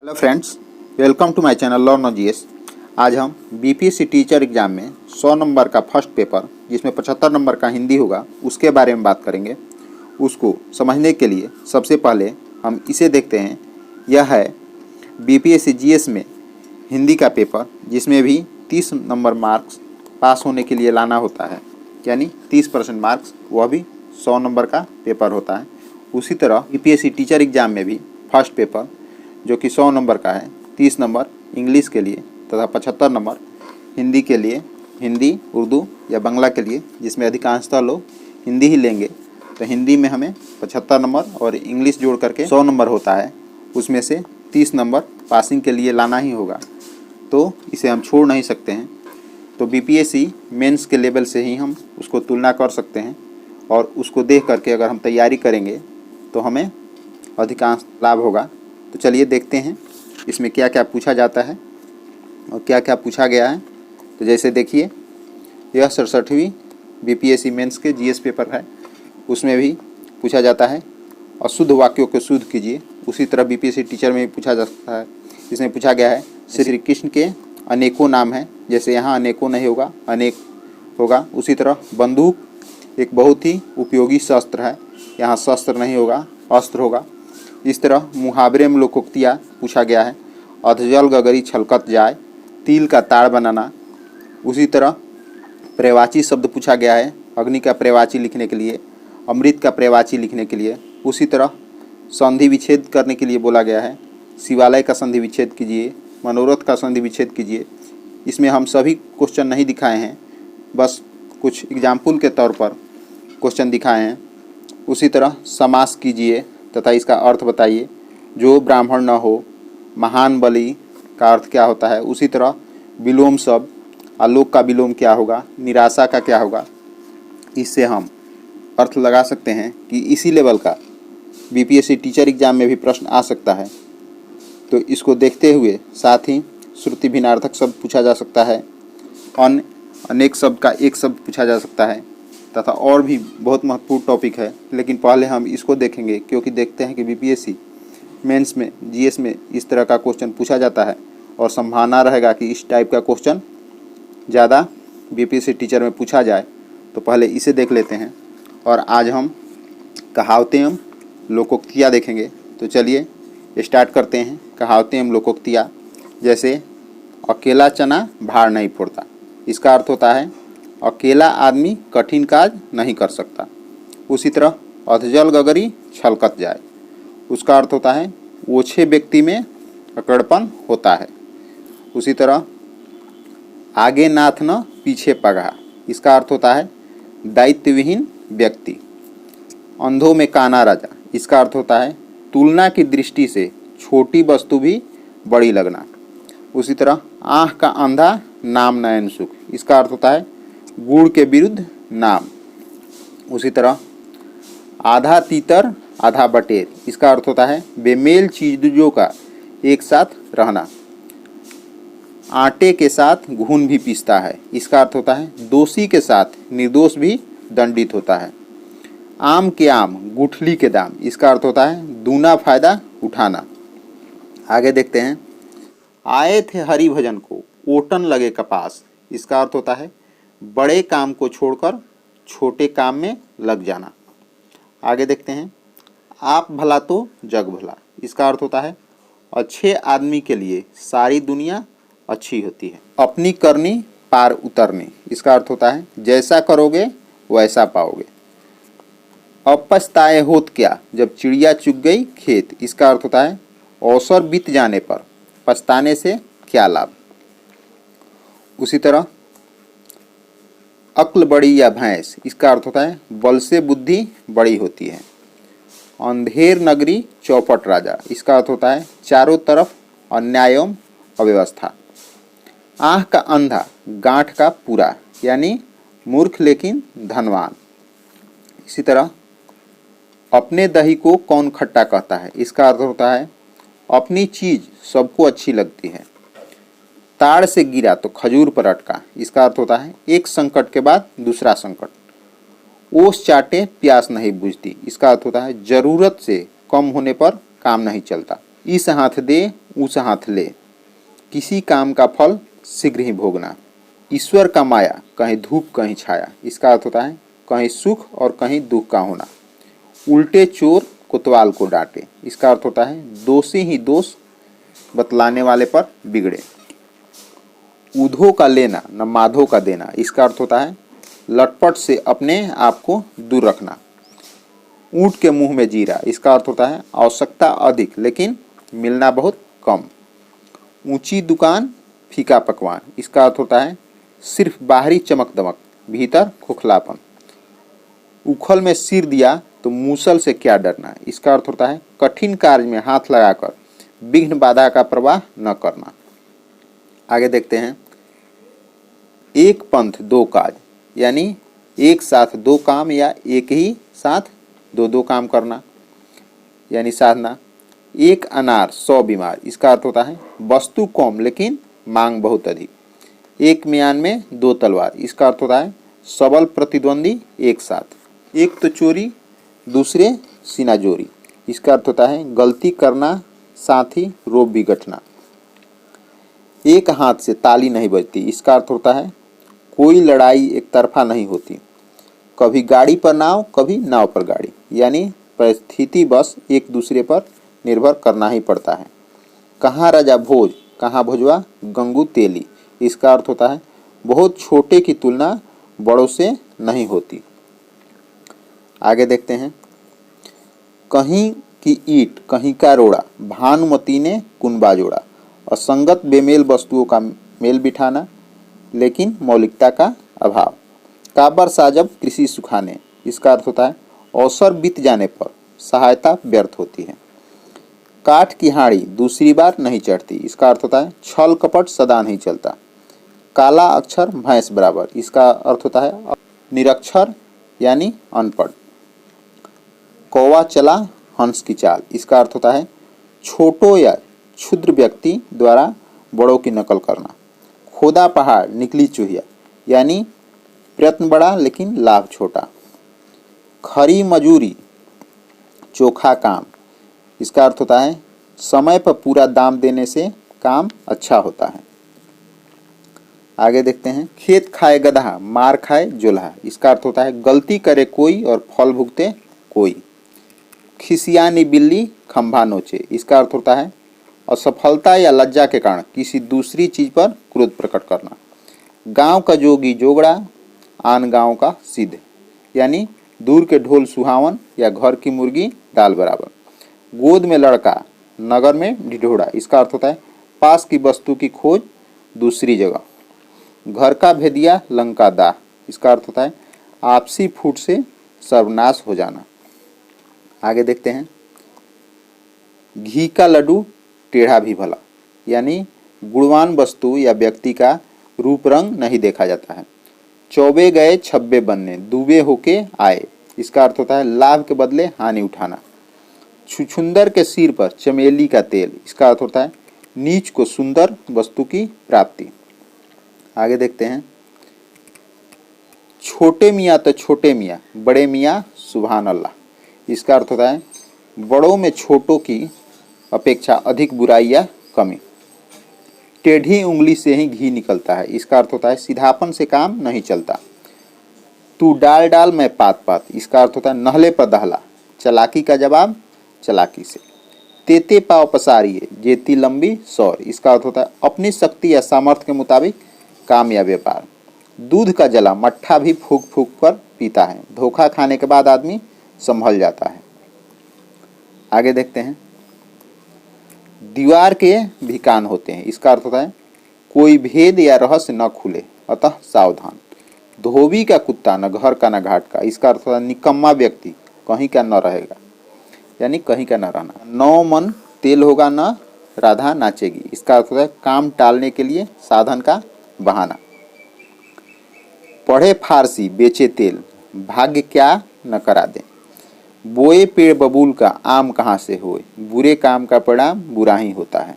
Hello friends, welcome to my channel learn GS. आज हम BPSC teacher exam में 100 number का फर्स्ट पेपर जिसमें 75 नंबर का हिंदी होगा उसके बारे में बात करेंगे। उसको समझने के लिए सबसे पहले हम इसे देखते हैं। यह है बीपीएससी जीएस में हिंदी का पेपर जिसमें भी 30 नंबर मार्क्स पास होने के लिए लाना होता है, यानी 30% मार्क्स, वह भी 100 नंबर का पेपर होता है। उसी तरह बीपीएससी टीचर एग्जाम में भी फर्स्ट पेपर जो कि 100 नंबर का है, 30 नंबर इंग्लिश के लिए तथा 75 नंबर हिंदी के लिए, हिंदी, उर्दू या बांग्ला के लिए, जिसमें अधिकांशतः लोग हिंदी ही लेंगे। तो हिंदी में हमें 75 नंबर और इंग्लिश जोड़ करके 100 नंबर होता है। उसमें से 30 नंबर पासिंग के लिए लाना ही होगा, तो इसे हम छोड़ नहीं सकते हैं। तो बीपीएससी मेंस के लेवल से ही हम उसको तुलना कर सकते हैं और उसको देख करके अगर हम तैयारी करेंगे तो हमें अधिकांश लाभ होगा। तो चलिए देखते हैं इसमें क्या क्या पूछा जाता है और क्या क्या पूछा गया है। तो जैसे देखिए, यह 67वीं बीपीएससी मेंस के जीएस पेपर है। उसमें भी पूछा जाता है अशुद्ध वाक्यों को शुद्ध कीजिए। उसी तरह बीपीएससी टीचर में भी पूछा जा सकता है। इसमें पूछा गया है श्री कृष्ण के अनेकों नाम हैं, जैसे यहाँ अनेकों नहीं होगा, अनेक होगा। उसी तरह बंदूक एक बहुत ही उपयोगी शस्त्र है, यहाँ शस्त्र नहीं होगा, अस्त्र होगा। इस तरह मुहावरे में लोकोक्तियाँ पूछा गया है। अधजल गगरी छलकत जाए, तिल का ताड़ बनाना। उसी तरह पर्यायवाची शब्द पूछा गया है, अग्नि का पर्यायवाची लिखने के लिए, अमृत का पर्यायवाची लिखने के लिए। उसी तरह संधि विच्छेद करने के लिए बोला गया है, शिवालय का संधि विच्छेद कीजिए, मनोरथ का संधि विच्छेद कीजिए। इसमें हम सभी क्वेश्चन नहीं दिखाए हैं, बस कुछ एग्जाम्पल के तौर पर क्वेश्चन दिखाए हैं। उसी तरह समास कीजिए तथा इसका अर्थ बताइए। जो ब्राह्मण न हो, महान बलि का अर्थ क्या होता है। उसी तरह विलोम शब्द, आलोक का विलोम क्या होगा, निराशा का क्या होगा। इससे हम अर्थ लगा सकते हैं कि इसी लेवल का बीपीएससी टीचर एग्जाम में भी प्रश्न आ सकता है। तो इसको देखते हुए साथ ही श्रुति भिन्नार्थक शब्द पूछा जा सकता है, अनेक शब्द का एक शब्द पूछा जा सकता है तथा और भी बहुत महत्वपूर्ण टॉपिक है। लेकिन पहले हम इसको देखेंगे, क्योंकि देखते हैं कि बीपीएससी मेंस में जीएस में इस तरह का क्वेश्चन पूछा जाता है और संभावना रहेगा कि इस टाइप का क्वेश्चन ज़्यादा बीपीएससी टीचर में पूछा जाए। तो पहले इसे देख लेते हैं और आज हम कहावतें एवं लोकोक्तियाँ देखेंगे। तो चलिए स्टार्ट करते हैं। कहावतें एवं लोकोक्तियाँ, जैसे अकेला चना भार नहीं फोड़ता। इसका अर्थ होता है अकेला आदमी कठिन काज नहीं कर सकता। उसी तरह अधजल गगरी छलकत जाए, उसका अर्थ होता है ओछे व्यक्ति में अकड़पन होता है। उसी तरह आगे नाथ न पीछे पगहा, इसका अर्थ होता है दायित्वहीन व्यक्ति। अंधों में काना राजा, इसका अर्थ होता है तुलना की दृष्टि से छोटी वस्तु भी बड़ी लगना। उसी तरह आँख का अंधा नाम नयन सुख, इसका अर्थ होता है गुण के विरुद्ध नाम। उसी तरह आधा तीतर आधा बटेर, इसका अर्थ होता है बेमेल चीजों का एक साथ रहना। आटे के साथ घुन भी पीसता है, इसका अर्थ होता है दोषी के साथ निर्दोष भी दंडित होता है। आम के आम गुठली के दाम, इसका अर्थ होता है दूना फायदा उठाना। आगे देखते हैं। आए थे हरि भजन को ओटन लगे कपास, इसका अर्थ होता है बड़े काम को छोड़कर छोटे काम में लग जाना। आगे देखते हैं। आप भला तो जग भला, इसका अर्थ होता है अच्छे आदमी के लिए सारी दुनिया अच्छी होती है। अपनी करनी पार उतरनी, इसका अर्थ होता है जैसा करोगे वैसा पाओगे। अब पछताए होत क्या जब चिड़िया चुग गई खेत, इसका अर्थ होता है अवसर बीत जाने पर पछताने से क्या लाभ। उसी तरह अक्ल बड़ी या भैंस, इसका अर्थ होता है बल से बुद्धि बड़ी होती है। अंधेर नगरी चौपट राजा, इसका अर्थ होता है चारों तरफ अन्याय एवं अव्यवस्था। आँख का अंधा गांठ का पूरा, यानी मूर्ख लेकिन धनवान। इसी तरह अपने दही को कौन खट्टा कहता है, इसका अर्थ होता है अपनी चीज सबको अच्छी लगती है। ताड़ से गिरा तो खजूर पर अटका, इसका अर्थ होता है एक संकट के बाद दूसरा संकट। ओस चाटे प्यास नहीं बुझती, इसका अर्थ होता है जरूरत से कम होने पर काम नहीं चलता। इस हाथ दे उस हाथ ले, किसी काम का फल शीघ्र ही भोगना। ईश्वर का माया, कहीं धूप कहीं छाया। इसका अर्थ होता है कहीं सुख और कहीं दुख का होना। उल्टे चोर कोतवाल को डांटे। इसका अर्थ होता है दोषी ही दोष बतलाने वाले पर बिगड़े। ऊधो का लेना न माधो का देना। इसका अर्थ होता है लटपट से अपने आप को दूर रखना। ऊंट के मुंह में जीरा। इसका अर्थ होता है आवश्यकता अधिक लेकिन मिलना बहुत कम। ऊंची दुकान फीका पकवान। इसका अर्थ होता है सिर्फ बाहरी चमक दमक, भीतर खोखलापन। उखल में सिर दिया तो मूसल से क्या डरना। इसका अर्थ होता है कठिन कार्य में हाथ लगाकर विघ्न बाधा का प्रवाह न करना। आगे देखते हैं, एक पंथ दो काज, यानी एक साथ दो काम या एक ही साथ दो दो काम करना, यानी साधना। एक अनार 100 बीमार। इसका अर्थ होता है वस्तु कम लेकिन मांग बहुत अधिक। एक म्यान में दो तलवार। इसका अर्थ होता है सबल प्रतिद्वंदी एक साथ। एक तो चोरी दूसरे सीना जोरी। इसका अर्थ होता है गलती करना साथ ही रोब भी गठना। एक हाथ से ताली नहीं बजती। इसका अर्थ होता है कोई लड़ाई एक तरफा नहीं होती। कभी गाड़ी पर नाव, कभी नाव पर गाड़ी, यानी परिस्थिति बस एक दूसरे पर निर्भर करना ही पड़ता है। कहाँ राजा भोज, कहाँ भोजवा गंगू तेली। इसका अर्थ होता है बहुत छोटे की तुलना बड़ों से नहीं होती। आगे देखते हैं, कहीं की ईंट कहीं का रोड़ा, भानुमती ने कुनबा जोड़ा। असंगत बेमेल वस्तुओं का मेल बिठाना लेकिन मौलिकता का अभाव। काबर साजब कृषि सुखाने। इसका अर्थ होता है अवसर बीत जाने पर सहायता व्यर्थ होती है। काठ की हाड़ी दूसरी बार नहीं चढ़ती। इसका अर्थ होता है छल कपट सदा नहीं चलता। काला अक्षर भैंस बराबर। इसका अर्थ होता है निरक्षर यानी अनपढ़। कौवा चला हंस की चाल। इसका अर्थ होता है छोटों या क्षुद्र व्यक्ति द्वारा बड़ों की नकल करना। खोदा पहाड़ निकली चूहिया, यानी प्रयत्न बड़ा लेकिन लाभ छोटा। खरी मजूरी चोखा काम। इसका अर्थ होता है समय पर पूरा दाम देने से काम अच्छा होता है। आगे देखते हैं, खेत खाए गधा मार खाए जोल्हा। इसका अर्थ होता है गलती करे कोई और फल भुगते कोई। खिसियानी बिल्ली खंभा नोचे। इसका अर्थ होता है असफलता या लज्जा के कारण किसी दूसरी चीज पर क्रोध प्रकट करना। गांव का जोगी जोगड़ा, आन गांव का सिद्ध, यानी दूर के ढोल सुहावन या घर की मुर्गी दाल बराबर। गोद में लड़का नगर में ढिढोरा। इसका अर्थ होता है पास की वस्तु की खोज दूसरी जगह। घर का भेदिया लंका दाह। इसका अर्थ होता है आपसी फूट से सर्वनाश हो जाना। आगे देखते हैं, घी का लड्डू टेढ़ा भी भला, यानी गुणवान वस्तु या व्यक्ति का रूप रंग नहीं देखा जाता है। चौबे गए छब्बे बनने, दुबे होके आए। इसका अर्थ होता है लाभ के बदले हानि उठाना। छुछुंदर के सिर पर चमेली का तेल। इसका अर्थ होता है नीच को सुंदर वस्तु की प्राप्ति। आगे देखते हैं, छोटे मियाँ तो छोटे मियाँ, बड़े मियाँ सुभान अल्लाह। इसका अर्थ होता है बड़ों में छोटों की अपेक्षा अधिक बुराई या कमी। टेढ़ी उंगली से ही घी निकलता है। इसका अर्थ होता है सीधापन से काम नहीं चलता। तू डाल डाल मैं पात पात। इसका अर्थ होता है नहले पर दहला, चालाकी का जवाब चालाकी से। तेते पाव पसारिए जेती लंबी सौर। इसका अर्थ होता है अपनी शक्ति या सामर्थ्य के मुताबिक काम या व्यापार। दूध का जला मट्ठा भी फूक फूक कर पीता है। धोखा खाने के बाद आदमी संभल जाता है। आगे देखते हैं, दीवार के भी कान होते हैं। इसका अर्थ होता है कोई भेद या रहस्य न खुले अतः सावधान। धोबी का कुत्ता न घर का न घाट का। इसका अर्थ होता है निकम्मा व्यक्ति कहीं का न रहेगा, यानी कहीं का न रहना। नौ मन तेल होगा न राधा नाचेगी। इसका अर्थ होता है काम टालने के लिए साधन का बहाना। पढ़े फारसी बेचे तेल, भाग्य क्या न करा दे। बोए पेड़ बबूल का आम कहाँ से होए, बुरे काम का परिणाम बुरा ही होता है।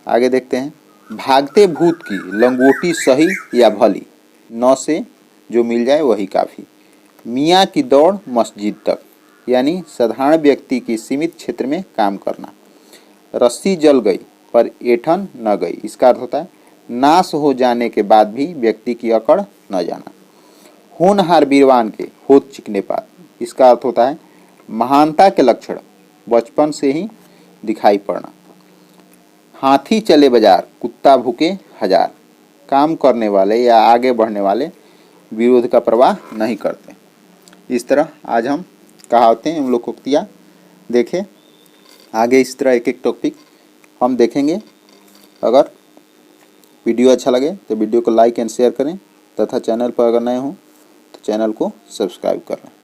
आगे देखते हैं, भागते भूत की लंगोटी सही या भली, नौ से जो मिल जाए वही काफ़ी। मियाँ की दौड़ मस्जिद तक, यानी साधारण व्यक्ति की सीमित क्षेत्र में काम करना। रस्सी जल गई पर ऐठन न गई। इसका अर्थ होता है नाश हो जाने के बाद भी व्यक्ति की अकड़ न जाना। होनहार वीरवान के होत चिकने पात। इसका अर्थ होता है महानता के लक्षण बचपन से ही दिखाई पड़ना। हाथी चले बाजार कुत्ता भूखे हजार। काम करने वाले या आगे बढ़ने वाले विरोध का परवाह नहीं करते। इस तरह आज हम कहावतें एवं लोकोक्तियाँ देखें। आगे इस तरह एक एक टॉपिक हम देखेंगे। अगर वीडियो अच्छा लगे तो वीडियो को लाइक एंड शेयर करें तथा चैनल पर अगर नए हों तो चैनल को सब्सक्राइब करें।